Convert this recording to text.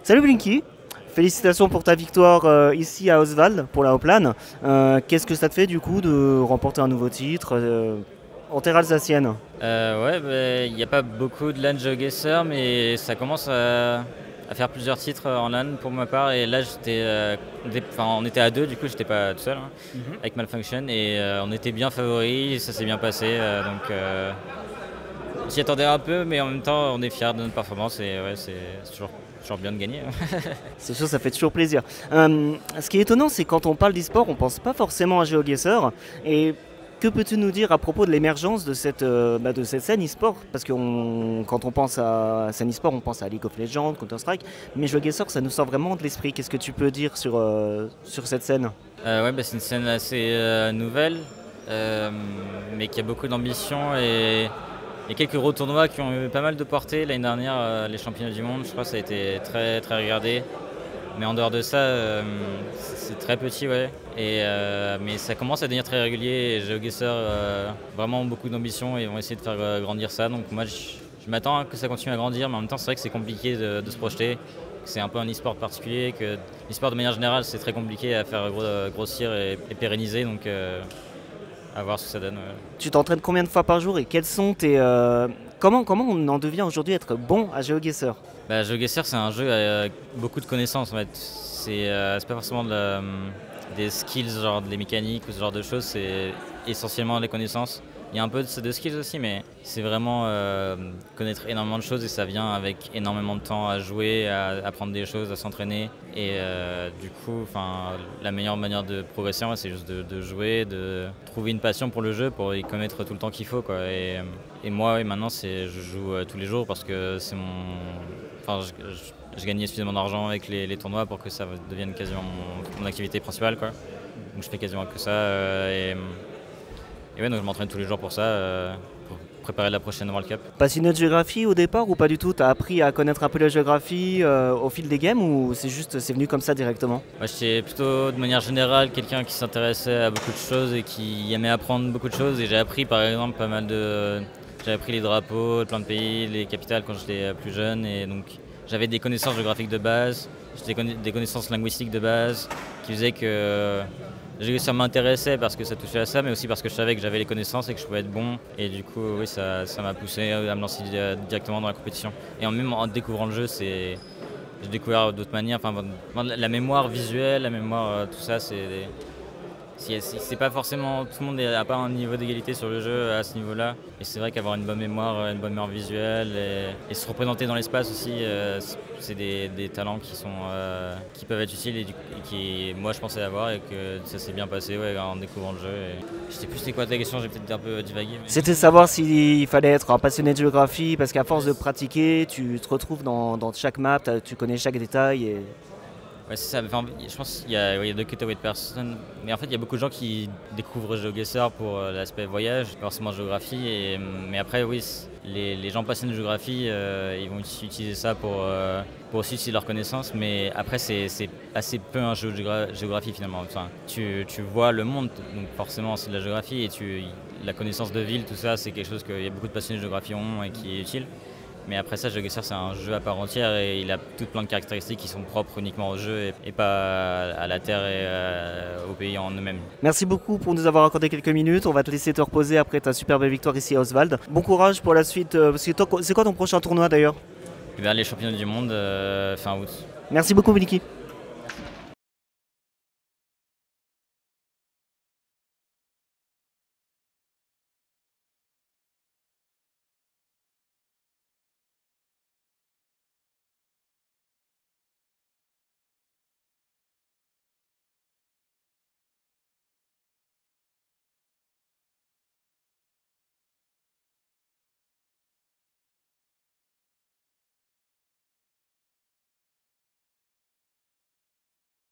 Salut Blinky, félicitations pour ta victoire ici à Oswald pour la Haute-Plane. Qu'est-ce que ça te fait du coup de remporter un nouveau titre en terre alsacienne? Ouais, il n'y a pas beaucoup de LAN GeoGuessr, mais ça commence à faire plusieurs titres en LAN pour ma part. Et là, on était à deux, du coup, j'étais pas tout seul, hein, avec Malfunction, et on était bien favoris, ça s'est bien passé. On s'y attendait un peu, mais en même temps, on est fiers de notre performance, et ouais, c'est toujours bien de gagner. C'est sûr, ça fait toujours plaisir. Ce qui est étonnant, c'est quand on parle d'e-sport, on pense pas forcément à GeoGuessr. Et que peux-tu nous dire à propos de l'émergence de de cette scène e-sport? Parce que quand on pense à scène e-sport, on pense à League of Legends, Counter-Strike, mais GeoGuessr, ça nous sort vraiment de l'esprit. Qu'est-ce que tu peux dire sur cette scène? Ouais, c'est une scène assez nouvelle, mais qui a beaucoup d'ambition et il y a quelques gros tournois qui ont eu pas mal de portée. L'année dernière, les championnats du monde, je crois que ça a été très, très regardé. Mais en dehors de ça, c'est très petit, ouais. Mais ça commence à devenir très régulier. Et GeoGuessr, vraiment beaucoup d'ambition et ils vont essayer de faire grandir ça. Donc moi, je m'attends à que ça continue à grandir, mais en même temps, c'est vrai que c'est compliqué de se projeter. C'est un peu un e-sport particulier, que l'e-sport de manière générale, c'est très compliqué à faire grossir et pérenniser. Donc à voir ce que ça donne. Tu t'entraînes combien de fois par jour et quels sont comment on en devient aujourd'hui être bon à GeoGuessr? GeoGuessr, c'est un jeu avec beaucoup de connaissances en fait. C'est pas forcément des skills, genre des mécaniques ou ce genre de choses, c'est essentiellement des connaissances. Il y a un peu de skills aussi, mais c'est vraiment connaître énormément de choses et ça vient avec énormément de temps à jouer, à apprendre des choses, à s'entraîner. Et du coup, la meilleure manière de progresser, c'est juste de jouer, de trouver une passion pour le jeu, pour y connaître tout le temps qu'il faut, quoi. Et moi, maintenant, je joue tous les jours parce que c'est je gagnais suffisamment d'argent avec les tournois pour que ça devienne quasiment mon activité principale, quoi. Donc je fais quasiment que ça. Et ouais, donc je m'entraîne tous les jours pour ça, pour préparer la prochaine World Cup. Passionné de géographie au départ ou pas du tout? T'as appris à connaître un peu la géographie au fil des games ou c'est venu comme ça directement? Moi, j'étais plutôt de manière générale quelqu'un qui s'intéressait à beaucoup de choses et qui aimait apprendre beaucoup de choses. Et j'ai appris par exemple pas mal de. J'ai appris les drapeaux de plein de pays, les capitales quand j'étais plus jeune. Et donc j'avais des connaissances géographiques de base, des connaissances linguistiques de base qui faisaient que. Ça m'intéressait parce que ça touchait à ça, mais aussi parce que je savais que j'avais les connaissances et que je pouvais être bon. Et du coup, oui, ça m'a poussé à me lancer directement dans la compétition. Et même en découvrant le jeu, j'ai découvert d'autres manières. La mémoire visuelle, la mémoire, tout ça, c'est pas forcément. Tout le monde n'a pas un niveau d'égalité sur le jeu à ce niveau-là. Et c'est vrai qu'avoir une bonne mémoire visuelle et se représenter dans l'espace aussi, c'est des talents qui peuvent être utiles et qui, moi, je pensais avoir et que ça s'est bien passé en découvrant le jeu. Je sais plus c'était quoi ta question, j'ai peut-être un peu divagué. C'était savoir s'il fallait être un passionné de géographie parce qu'à force de pratiquer, tu te retrouves dans chaque map, tu connais chaque détail. Ouais, c'est ça. Je pense qu'il y a deux catégories de personnes. Mais en fait, il y a beaucoup de gens qui découvrent GeoGuessr pour l'aspect voyage, pas forcément géographie. Mais après, oui, les gens passionnés de géographie, ils vont utiliser ça pour aussi utiliser leurs connaissances. Mais après, c'est assez peu un jeu de géographie finalement. Tu vois le monde, donc forcément, c'est de la géographie. Et la connaissance de ville, tout ça, c'est quelque chose qu'il y a beaucoup de passionnés de géographie ont et qui est utile. Mais après ça, GeoGuessr, c'est un jeu à part entière et il a toutes plein de caractéristiques qui sont propres uniquement au jeu et pas à la Terre et aux pays en eux-mêmes. Merci beaucoup pour nous avoir accordé quelques minutes. On va te laisser te reposer après ta superbe victoire ici à Oswald. Bon courage pour la suite. C'est quoi ton prochain tournoi d'ailleurs? Et vers les championnats du monde fin août. Merci beaucoup, Miliki.